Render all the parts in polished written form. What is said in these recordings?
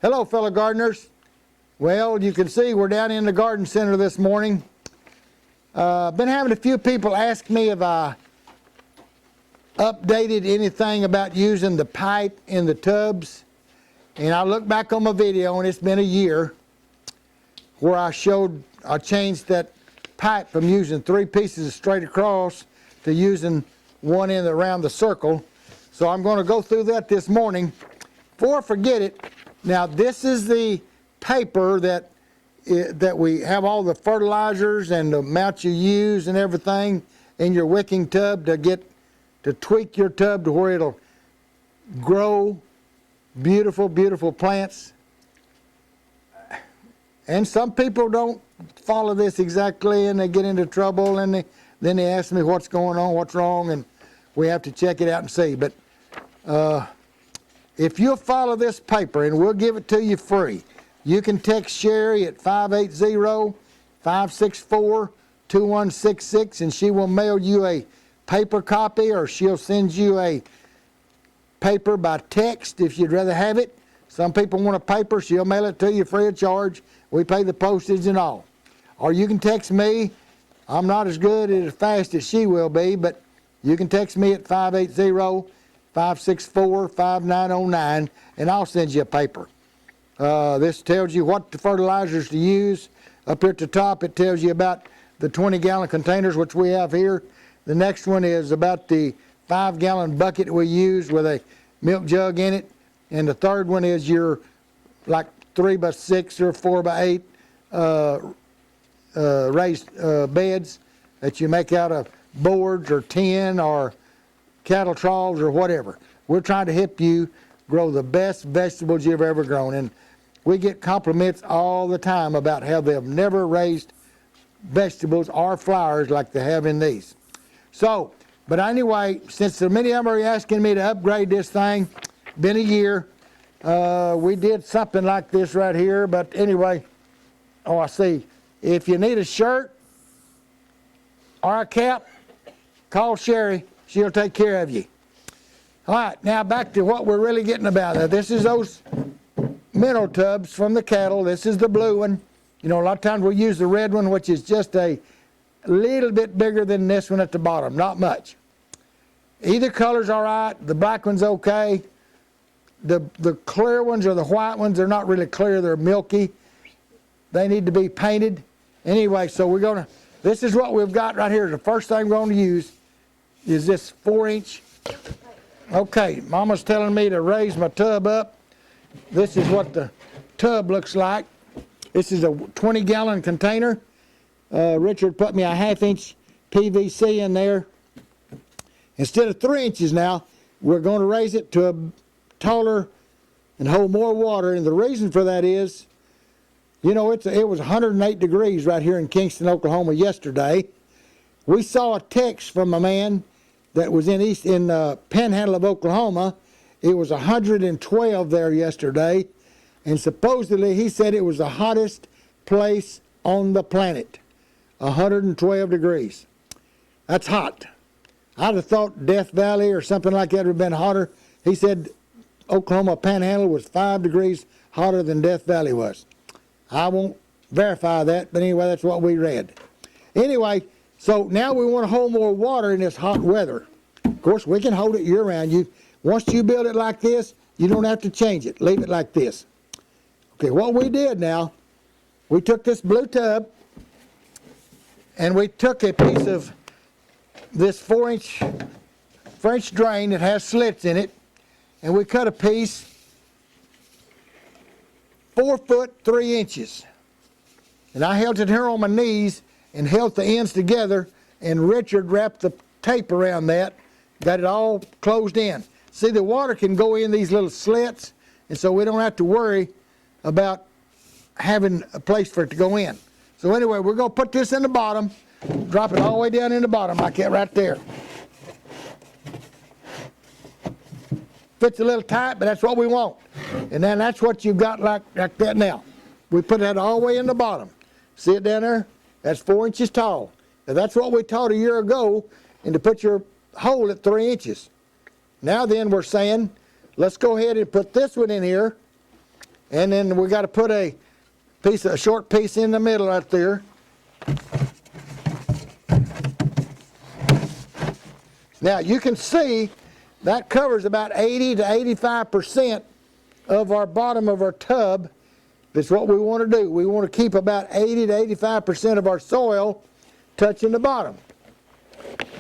Hello, fellow gardeners. Well, you can see we're down in the garden center this morning. Been having a few people ask me if I updated anything about using the pipe in the tubs. And I look back on my video, and it's been a year, where I changed that pipe from using 3 pieces straight across to using one in around the circle. So I'm going to go through that this morning. Before I forget it, now this is the paper that we have all the fertilizers and the amount you use and everything in your wicking tub to tweak your tub to where it'll grow beautiful, beautiful plants. And some people don't follow this exactly, and they get into trouble, and then they ask me what's going on, what's wrong, and we have to check it out and see. But if you'll follow this paper, and we'll give it to you free, you can text Sherry at 580-564-2166, and she will mail you a paper copy, or she'll send you a paper by text if you'd rather have it. Some people want a paper, she'll mail it to you free of charge. We pay the postage and all. Or you can text me. I'm not as good and as fast as she will be, but you can text me at 580-564-5909, and I'll send you a paper. This tells you what the fertilizers to use. Up here at the top, it tells you about the 20-gallon containers, which we have here. The next one is about the 5-gallon bucket we use with a milk jug in it. And the third one is your like 3x6 or 4x8 raised beds that you make out of boards or tin or cattle troughs or whatever. We're trying to help you grow the best vegetables you've ever grown. And we get compliments all the time about how they've never raised vegetables or flowers like they have in these. So, but anyway, since so many of them are asking me to upgrade this thing, been a year, we did something like this right here. But anyway, oh, I see. If you need a shirt or a cap, call Sherry. She'll take care of you. All right, now back to what we're really getting about. Now, this is those minnow tubs from the cattle. This is the blue one. You know, a lot of times we use the red one, which is just a little bit bigger than this one at the bottom, not much. Either color's all right. The black one's okay. The clear ones or the white ones, they're not really clear. They're milky. They need to be painted. Anyway, so this is what we've got right here. The first thing we're going to use is this 4-inch. Okay, Mama's telling me to raise my tub up. This is what the tub looks like. This is a 20-gallon container. Richard put me a 1/2-inch PVC in there. Instead of 3 inches now, we're going to raise it to a taller and hold more water. And the reason for that is, you know, it was 108 degrees right here in Kingston, Oklahoma yesterday. We saw a text from a man that was in Panhandle of Oklahoma. It was 112 there yesterday, and supposedly he said it was the hottest place on the planet. 112 degrees. That's hot. I'd have thought Death Valley or something like that would have been hotter. He said Oklahoma Panhandle was 5 degrees hotter than Death Valley was. I won't verify that, but anyway, that's what we read. Anyway, so now we want to hold more water in this hot weather. Of course, we can hold it year-round. Once you build it like this, you don't have to change it. Leave it like this. Okay, what we did now, we took this blue tub, and we took a piece of this 4-inch French drain that has slits in it, and we cut a piece 4 foot 3 inches. And I held it here on my knees and held the ends together, and Richard wrapped the tape around that, got it all closed in. See, the water can go in these little slits, and so we don't have to worry about having a place for it to go in. So anyway, we're going to put this in the bottom, drop it all the way down in the bottom like that right there. Fits a little tight, but that's what we want. And then that's what you've got like that now. We put that all the way in the bottom. See it down there? That's 4 inches tall. Now that's what we taught a year ago, and to put your hole at 3 inches. Now then we're saying, let's go ahead and put this one in here, And then we got to put a short piece in the middle right there. Now you can see that covers about 80 to 85% of our bottom of our tub. That's what we want to do. We want to keep about 80 to 85% of our soil touching the bottom.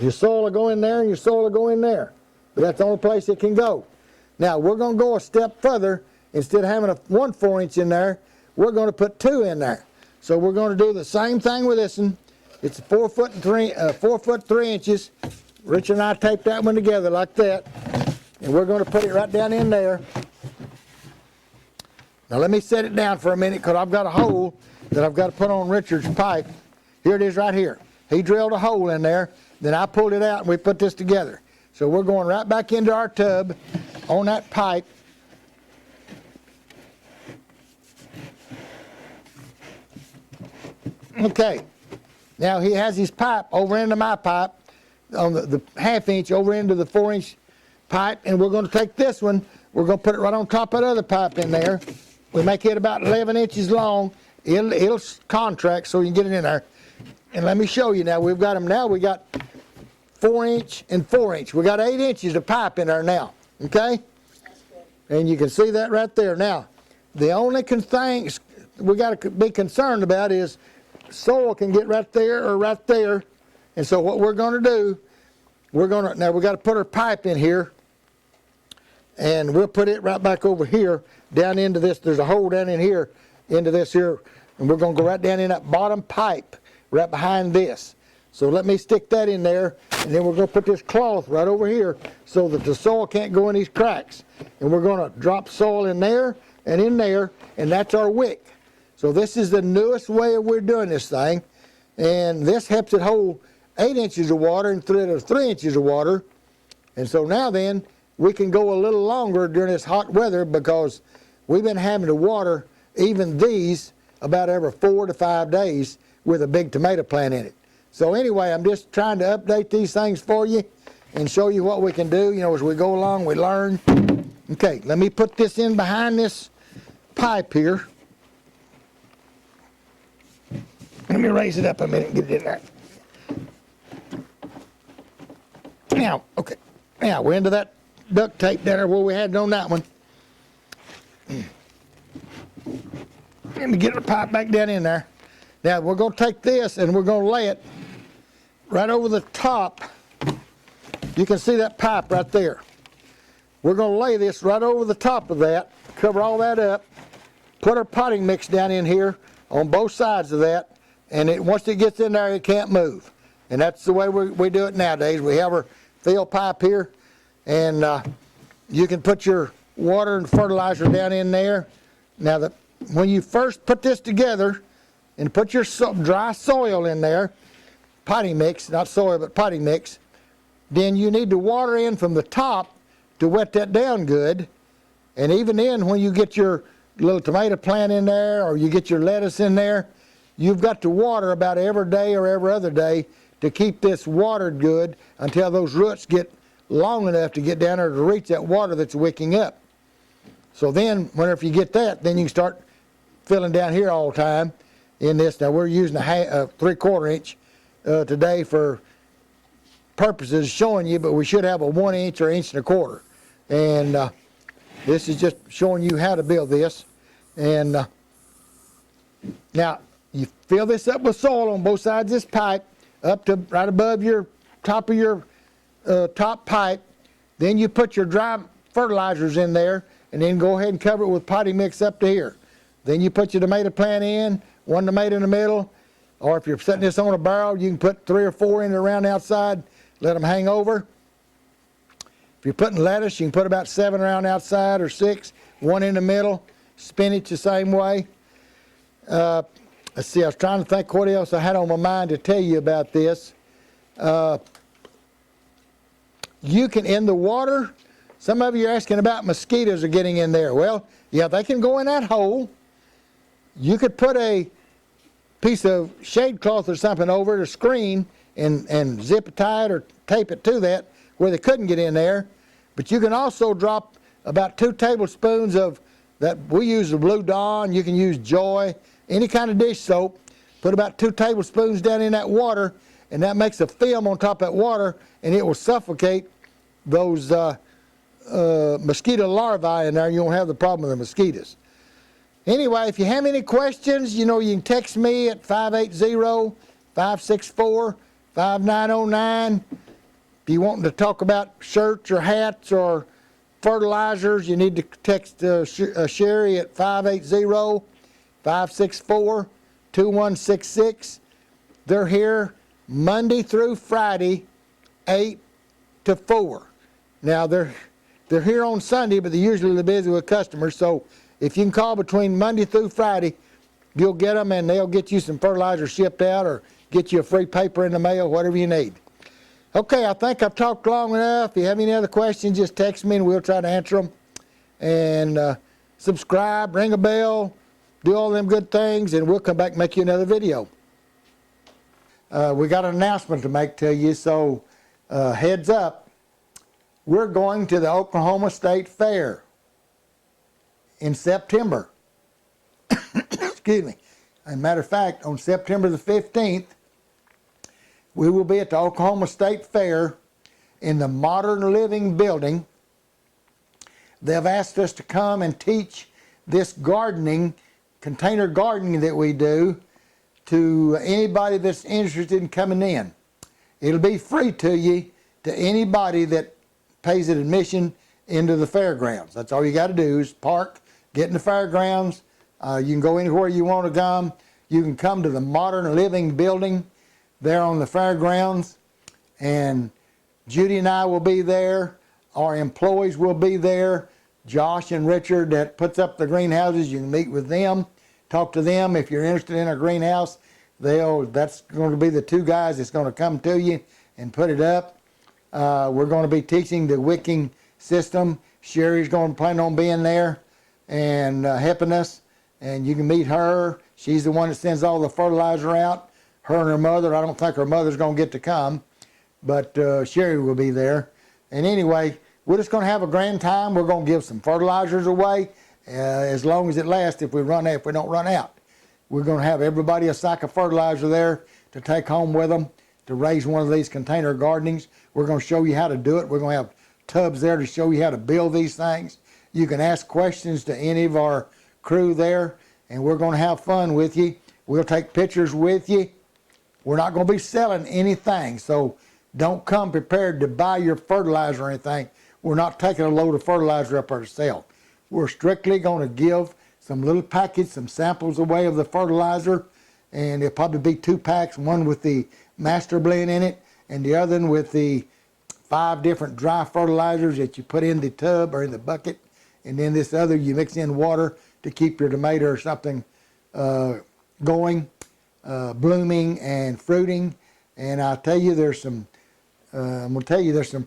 Your soil will go in there and your soil will go in there. But that's the only place it can go. Now we're going to go a step further. Instead of having a 1 4-inch in there, we're going to put 2 in there. So we're going to do the same thing with this one. It's 4 foot 3 inches. Richard and I taped that one together like that. And we're going to put it right down in there. Now let me set it down for a minute because I've got a hole that I've got to put on Richard's pipe. Here it is right here. He drilled a hole in there. Then I pulled it out and we put this together. So we're going right back into our tub on that pipe. Okay. Now he has his pipe over into my pipe on the 1/2 inch over into the 4-inch pipe, and we're going to take this one. We're going to put it right on top of that other pipe in there. We make it about 11 inches long. It'll contract so you can get it in there. And let me show you now. We've got them now. We got 4-inch and 4-inch. We got 8 inches of pipe in there now. Okay? And you can see that right there. Now, the only thing we got to be concerned about is soil can get right there or right there. And so what we're going to do, now we got to put our pipe in here, and we'll put it right back over here down into this. There's a hole down in here into this here, and we're going to go right down in that bottom pipe right behind this. So let me stick that in there, and then we're going to put this cloth right over here so that the soil can't go in these cracks. And we're going to drop soil in there, and that's our wick. So this is the newest way we're doing this thing, and this helps it hold 8 inches of water instead of 3 inches of water. And so now then, we can go a little longer during this hot weather because we've been having to water even these about every 4 to 5 days with a big tomato plant in it. So anyway, I'm just trying to update these things for you and show you what we can do. You know, as we go along, we learn. Okay, let me put this in behind this pipe here. Let me raise it up a minute and get it in there. Now, okay. Now, we're into that duct tape down there where we had it on that one. Let me get the pipe back down in there. Now, we're going to take this and we're going to lay it right over the top. You can see that pipe right there. We're going to lay this right over the top of that, cover all that up, put our potting mix down in here on both sides of that, and once it gets in there, it can't move. And that's the way we do it nowadays. We have our fill pipe here, and you can put your water and fertilizer down in there. Now, when you first put this together and put your dry soil in there, potting mix, not soil, but potting mix, then you need to water in from the top to wet that down good. And even then, when you get your little tomato plant in there or you get your lettuce in there, you've got to water about every day or every other day to keep this watered good until those roots get long enough to get down there to reach that water that's wicking up. So then, whenever you get that, then you can start filling down here all the time in this. Now we're using a 3/4 inch today for purposes showing you, but we should have a 1 inch or 1.25 inches. And this is just showing you how to build this. And now you fill this up with soil on both sides of this pipe up to right above your top of your top pipe. Then you put your dry fertilizers in there and then go ahead and cover it with potting mix up to here. Then you put your tomato plant in, 1 tomato in the middle, or if you're setting this on a barrel, you can put 3 or 4 in around the outside, let them hang over. If you're putting lettuce, you can put about 7 around the outside or 6, 1 in the middle. Spinach the same way. Let's see, I was trying to think what else I had on my mind to tell you about this. You can, in the water, some of you are asking about mosquitoes are getting in there. Well, yeah, they can go in that hole. You could put a piece of shade cloth or something over it, a screen, and zip it tight or tape it to that where they couldn't get in there. But you can also drop about 2 tablespoons of that we use the Blue Dawn. You can use Joy, any kind of dish soap. Put about 2 tablespoons down in that water, and that makes a film on top of that water, and it will suffocate those mosquito larvae in there. You won't have the problem with the mosquitoes. Anyway, if you have any questions, you know, you can text me at 580-564-5909. If you want to talk about shirts or hats or fertilizers, you need to text Sherry at 580-564-2166. They're here Monday through Friday, 8 to 4. Now, they're here on Sunday, but they're usually busy with customers, so if you can call between Monday through Friday, you'll get them, and they'll get you some fertilizer shipped out or get you a free paper in the mail, whatever you need. Okay, I think I've talked long enough. If you have any other questions, just text me and we'll try to answer them. And subscribe, ring a bell, do all them good things, and we'll come back and make you another video. We got an announcement to make to you, so heads up. We're going to the Oklahoma State Fair in September. Excuse me. As a matter of fact, on September the 15th, we will be at the Oklahoma State Fair in the Modern Living Building. They've asked us to come and teach this gardening, container gardening that we do, to anybody that's interested in coming in. It'll be free to you, to anybody that pays an admission into the fairgrounds. That's all you got to do is park, get in the fairgrounds. You can go anywhere you want to come. You can come to the Modern Living Building there on the fairgrounds, and Judy and I will be there. Our employees will be there. Josh and Richard that puts up the greenhouses, you can meet with them, talk to them. If you're interested in a greenhouse, that's going to be the 2 guys that's going to come to you and put it up. We're going to be teaching the wicking system. Sherry's going to plan on being there and helping us, and you can meet her. She's the one that sends all the fertilizer out. Her and her mother. I don't think her mother's going to get to come, but Sherry will be there. And anyway, we're just going to have a grand time. We're going to give some fertilizers away as long as it lasts. If we don't run out, we're going to have everybody a sack of fertilizer there to take home with them to raise one of these container gardenings. We're going to show you how to do it. We're going to have tubs there to show you how to build these things. You can ask questions to any of our crew there, and we're going to have fun with you. We'll take pictures with you. We're not going to be selling anything, so don't come prepared to buy your fertilizer or anything. We're not taking a load of fertilizer up there to sell. We're strictly going to give some little packets, some samples away of the fertilizer, and it'll probably be 2 packs, one with the master blend in it, and the other one with the 5 different dry fertilizers that you put in the tub or in the bucket, and then this other you mix in water to keep your tomato or something going. Blooming and fruiting. And I'll tell you, there's some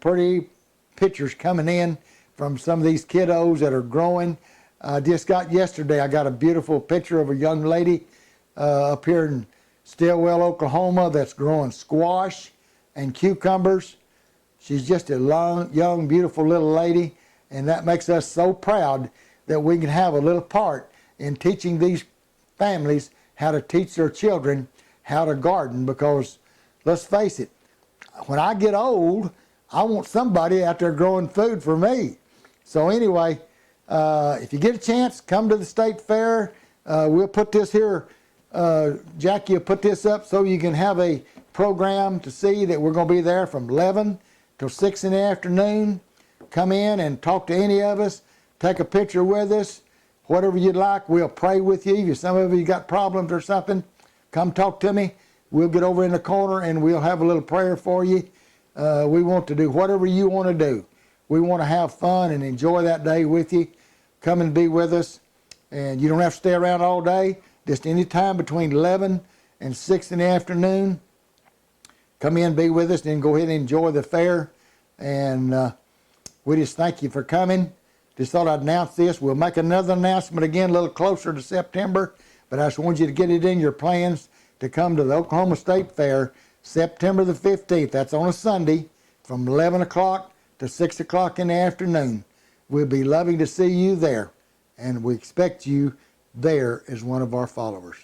pretty pictures coming in from some of these kiddos that are growing. Just got yesterday, I got a beautiful picture of a young lady up here in Stillwell, Oklahoma, that's growing squash and cucumbers. She's just a young, beautiful little lady, and that makes us so proud that we can have a little part in teaching these families how to teach their children how to garden, because let's face it, when I get old, I want somebody out there growing food for me. So anyway, if you get a chance, come to the State Fair. We'll put this here, Jackie will put this up so you can have a program to see that we're going to be there from 11 till 6 in the afternoon. Come in and talk to any of us, take a picture with us. Whatever you'd like, we'll pray with you. If some of you got problems or something, come talk to me. We'll get over in the corner and we'll have a little prayer for you. We want to do whatever you want to do. We want to have fun and enjoy that day with you. Come and be with us. And you don't have to stay around all day. Just any time between 11 and 6 in the afternoon. Come in, be with us, then go ahead and enjoy the fair. And we just thank you for coming. Just thought I'd announce this. We'll make another announcement again a little closer to September, but I just want you to get it in your plans to come to the Oklahoma State Fair September the 15th. That's on a Sunday from 11 o'clock to 6 o'clock in the afternoon. We'll be loving to see you there. and we expect you there as one of our followers.